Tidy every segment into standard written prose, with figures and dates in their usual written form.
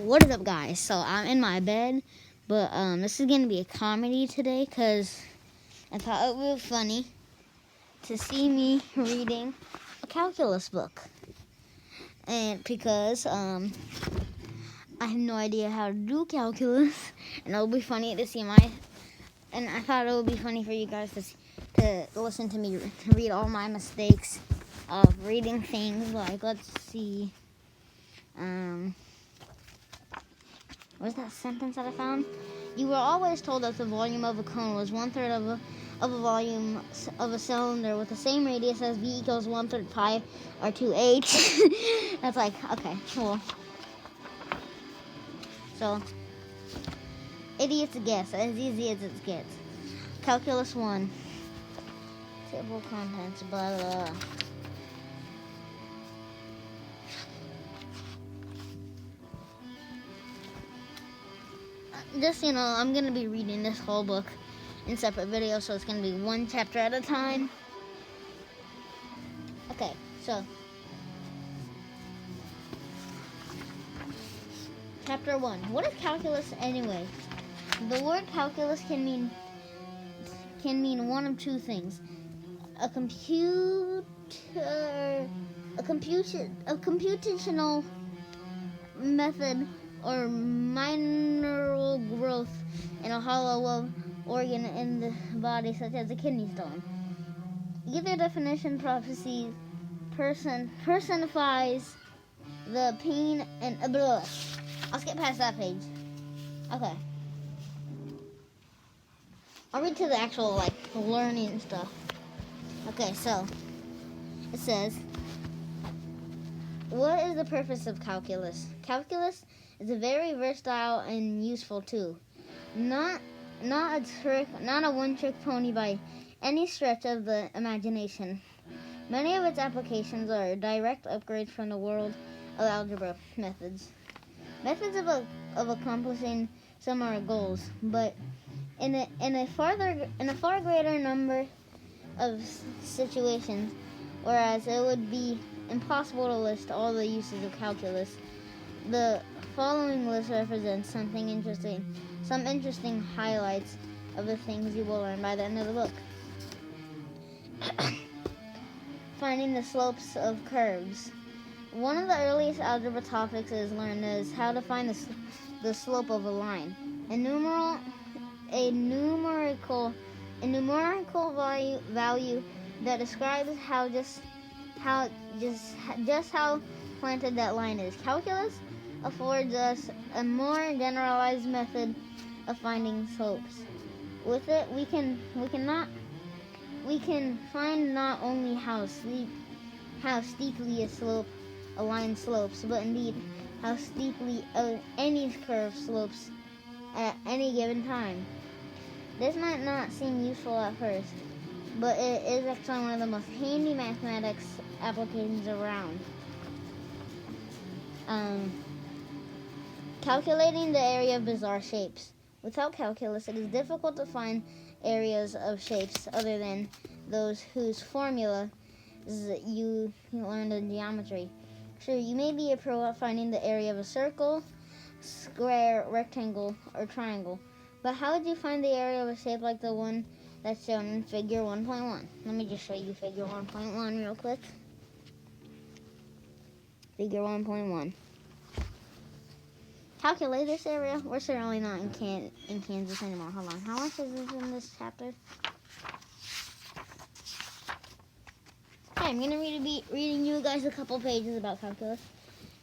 What is up, guys? So I'm in my bed, but this is gonna be a comedy today because I thought it would be funny to see me reading a calculus book, and because I have no idea how to do calculus, and it would be funny to see and I thought it would be funny for you guys to listen to me read all my mistakes of reading things like, let's see, what's that sentence that I found? You were always told that the volume of a cone was 1/3 of a volume of a cylinder with the same radius as V equals 1/3 pi or 2h. That's like, okay, cool. So, idiot's guess, as easy as it gets. Calculus 1. Table of contents, blah, blah, blah. Just, I'm going to be reading this whole book in separate videos, so it's going to be one chapter at a time. Okay, so Chapter 1. What is calculus anyway? The word calculus can mean one of two things. A computational method or mineral growth in a hollow organ in the body, such as a kidney stone. Either definition personifies the pain and blah. I'll skip past that page. Okay. I'll read to the actual learning stuff. Okay, so it says, what is the purpose of calculus? Calculus is a very versatile and useful tool. Not a one-trick pony by any stretch of the imagination. Many of its applications are direct upgrades from the world of algebra methods. Methods of accomplishing some of our goals, but in a far greater number of situations, whereas it would be impossible to list all the uses of calculus. The following list represents some interesting highlights of the things you will learn by the end of the book. Finding the slopes of curves. One of the earliest algebra topics is learned is how to find the slope of a line. A numerical value that describes how planted that line is. Calculus affords us a more generalized method of finding slopes. With it, we can find not only how steeply a line slopes, but indeed how steeply any curve slopes at any given time. This might not seem useful at first, but it is actually one of the most handy mathematics applications around. Calculating the area of bizarre shapes. Without calculus, it is difficult to find areas of shapes other than those whose formulas you learned in geometry. Sure, you may be a pro at finding the area of a circle, square, rectangle, or triangle, but how would you find the area of a shape like the one that's shown in Figure 1.1? Let me just show you Figure 1.1 real quick. Figure 1.1. Calculate this area. We're certainly not in Kansas anymore. Hold on. How much is this in this chapter? Okay, I'm going to be reading you guys a couple pages about calculus.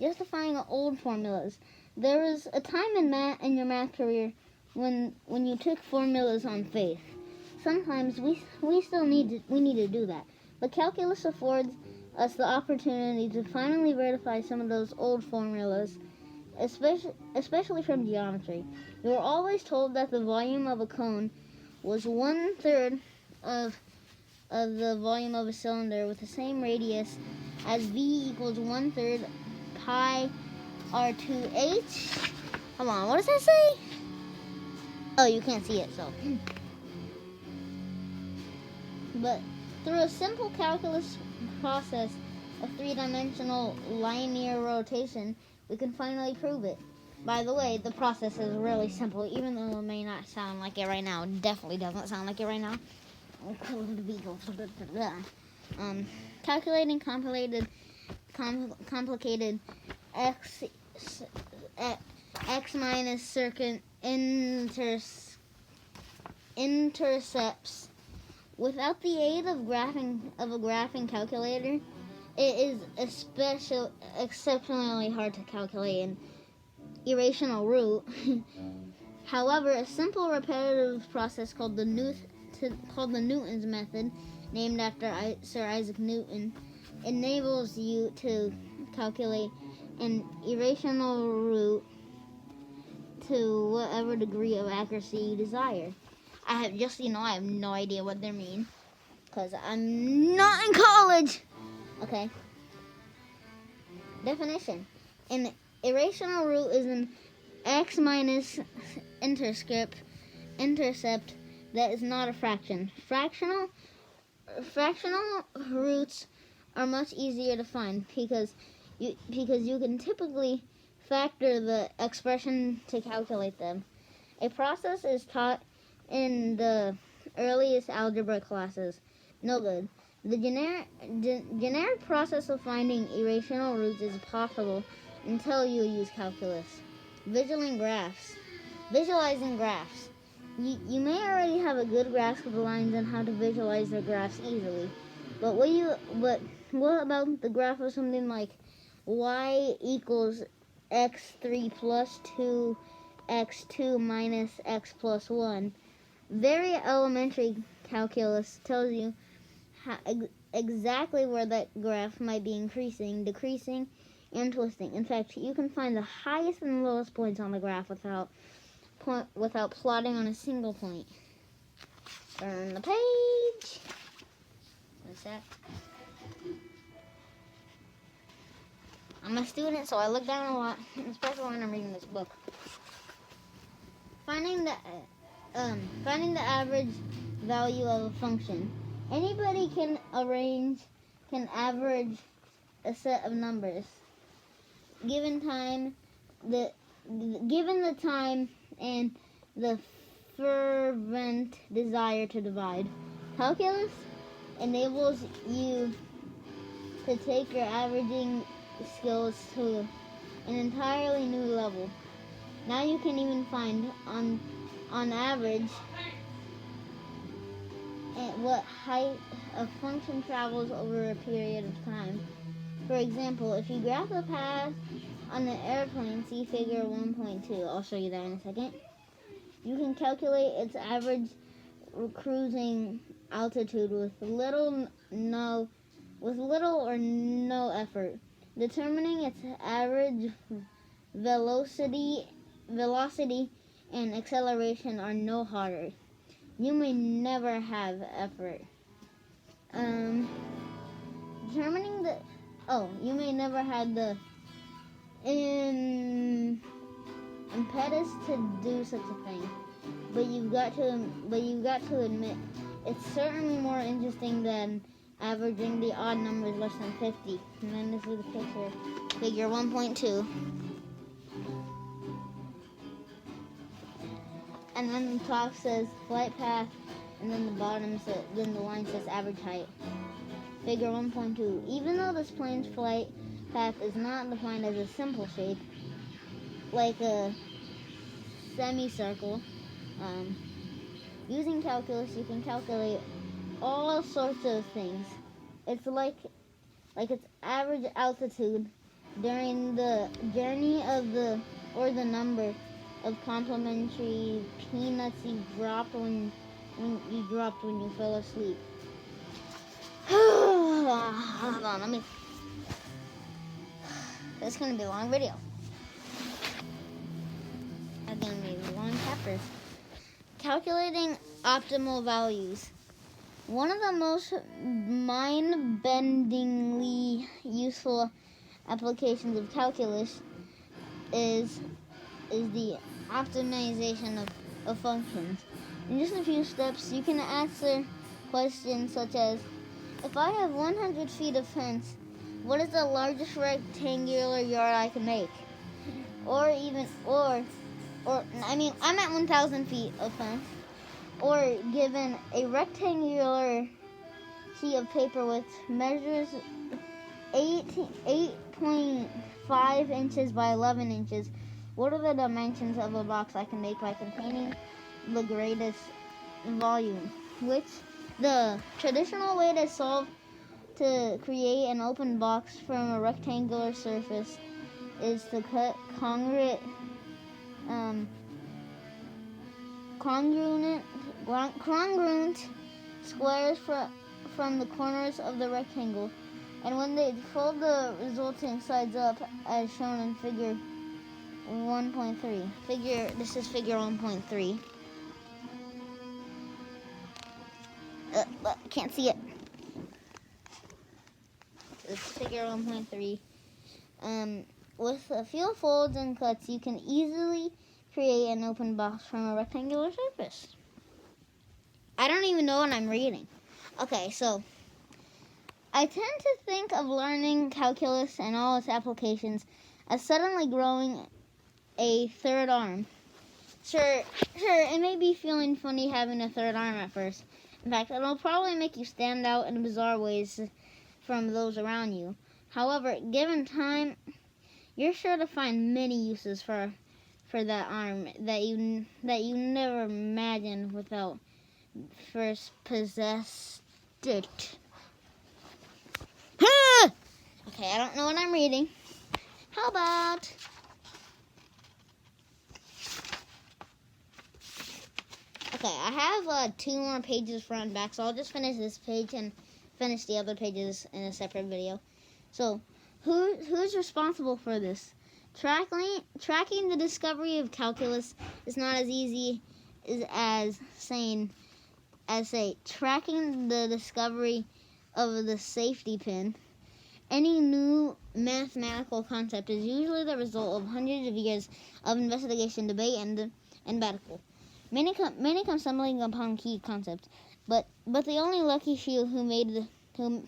Justifying old formulas. There was a time in your math career when you took formulas on faith. Sometimes we still need to do that. But calculus affords us the opportunity to finally verify some of those old formulas, especially from geometry. You were always told that the volume of a cone was 1/3 of the volume of a cylinder with the same radius as V equals 1/3 pi r2h. Come on, what does that say? Oh, you can't see it, so. But through a simple calculus process of three-dimensional linear rotation, we can finally prove it. By the way, the process is really simple, even though it may not sound like it right now. It definitely doesn't sound like it right now. Calculating complicated x minus certain intercepts without the aid of a graphing calculator. It is exceptionally hard to calculate an irrational root. However, a simple repetitive process called the Newton's method, named after Sir Isaac Newton, enables you to calculate an irrational root to whatever degree of accuracy you desire. I have no idea what they mean, because I'm not in college. Okay. Definition. An irrational root is an x minus intercept that is not a fraction. Fractional roots are much easier to find because you can typically factor the expression to calculate them. A process is taught in the earliest algebra classes. No good. The generic process of finding irrational roots is possible until you use calculus. Visualizing graphs. You may already have a good grasp of the lines and how to visualize their graphs easily. But what about the graph of something like y equals x3 plus 2x2 minus x plus 1? Very elementary calculus tells you exactly where that graph might be increasing, decreasing, and twisting. In fact, you can find the highest and lowest points on the graph without plotting on a single point. Turn the page. What's that? I'm a student, so I look down a lot, especially when I'm reading this book. Finding the average value of a function. Anybody can average a set of numbers. Given the time and the fervent desire to divide. Calculus enables you to take your averaging skills to an entirely new level. Now you can even find on average at what height a function travels over a period of time. For example, if you graph the path on an airplane, see figure 1.2. I'll show you that in a second. You can calculate its average cruising altitude with little or no effort. Determining its average velocity and acceleration are no harder. You may never have effort. You may never have the impetus to do such a thing. But you've got to admit, it's certainly more interesting than averaging the odd numbers less than 50. And then this is the picture, figure 1.2. And then the top says flight path, and then the line says average height. Figure 1.2. Even though this plane's flight path is not defined as a simple shape, like a semicircle, using calculus you can calculate all sorts of things. It's like its average altitude during the journey the number of complimentary peanuts you dropped when you fell asleep. Hold on, This is gonna be a long video. It's gonna be long chapters. Calculating optimal values. One of the most mind-bendingly useful applications of calculus is the optimization of functions. In just a few steps, you can answer questions such as, if I have 100 feet of fence, what is the largest rectangular yard I can make? or even, I mean, I'm at 1,000 feet of fence, or given a rectangular sheet of paper which measures 8.5 inches by 11 inches, what are the dimensions of a box I can make by containing the greatest volume? Which the traditional way to create an open box from a rectangular surface is to cut congruent squares from the corners of the rectangle, and when they fold the resulting sides up, as shown in figure 1.3. This is figure 1.3. Can't see it. It's figure 1.3. With a few folds and cuts, you can easily create an open box from a rectangular surface. I don't even know what I'm reading. Okay, so I tend to think of learning calculus and all its applications as suddenly growing a third arm. Sure, it may be feeling funny having a third arm at first. In fact, it'll probably make you stand out in bizarre ways from those around you. However, given time, you're sure to find many uses for that arm that you never imagined without first possessed it. Okay, I don't know what I'm reading. How about okay, I have 2 more pages front and back, so I'll just finish this page and finish the other pages in a separate video. So, who's responsible for this? Tracking the discovery of calculus is not as easy as tracking the discovery of the safety pin. Any new mathematical concept is usually the result of hundreds of years of investigation, debate, and battle. Many come stumbling upon key concepts, but the only lucky few who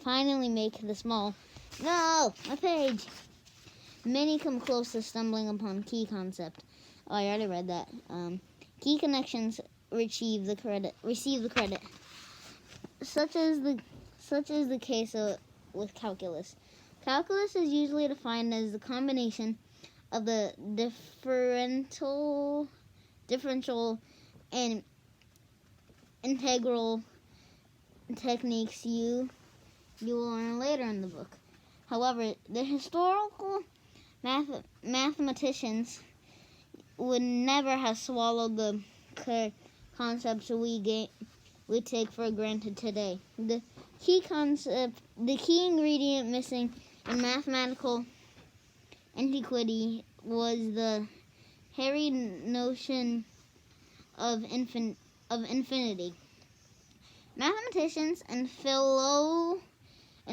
finally make the small. No, my page. Many come close to stumbling upon key concept. Oh, I already read that. Key connections receive the credit. Such is the case with calculus. Calculus is usually defined as the combination of the differential, and integral techniques you will learn later in the book. However, the historical mathematicians would never have swallowed the concepts we take for granted today. The key ingredient missing in mathematical antiquity was the hairy notion of infinity. Mathematicians and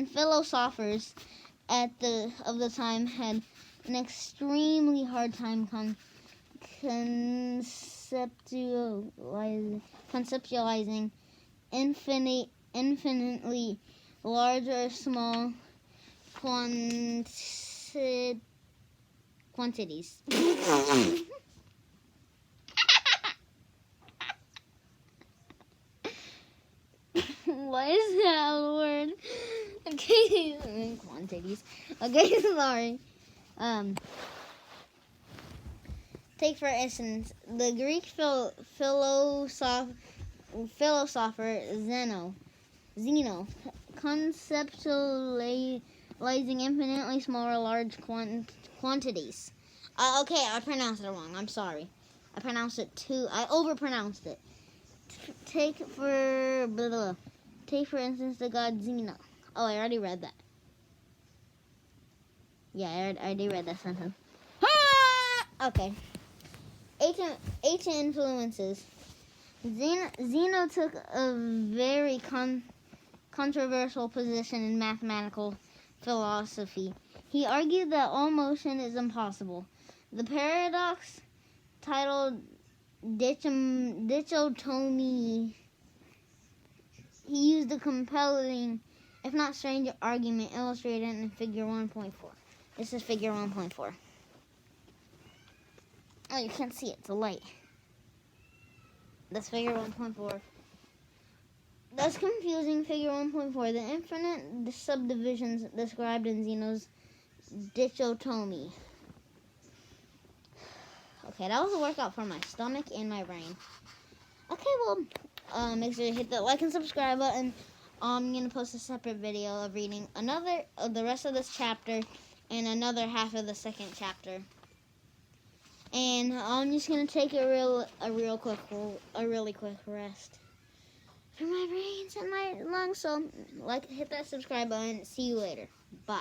philosophers of the time had an extremely hard time conceptualizing infinitely large or small quantities. Why is that a word? Okay, quantities. Okay, sorry. Take for instance the Greek philosopher Zeno conceptualizing infinitely small or large quantities. Okay, I pronounced it wrong. I'm sorry. I overpronounced it. Take for instance the god Zeno. Oh, I already read that. Yeah, I already read that sentence. Okay. Ancient influences. Zeno took a very controversial position in mathematical philosophy. He argued that all motion is impossible. The paradox, titled dichotomy, he used a compelling, if not strange, argument illustrated in figure 1.4. This is figure 1.4. Oh, you can't see it. It's a light. That's figure 1.4. That's confusing. Figure 1.4. The infinite subdivisions described in Zeno's Dichotomy. Okay, that was a workout for my stomach and my brain. Okay, well, make sure you hit the like and subscribe button. I'm gonna post a separate video of reading the rest of this chapter and another half of the second chapter. And I'm just gonna take a really quick rest for my brains and my lungs. So, hit that subscribe button. See you later. Bye.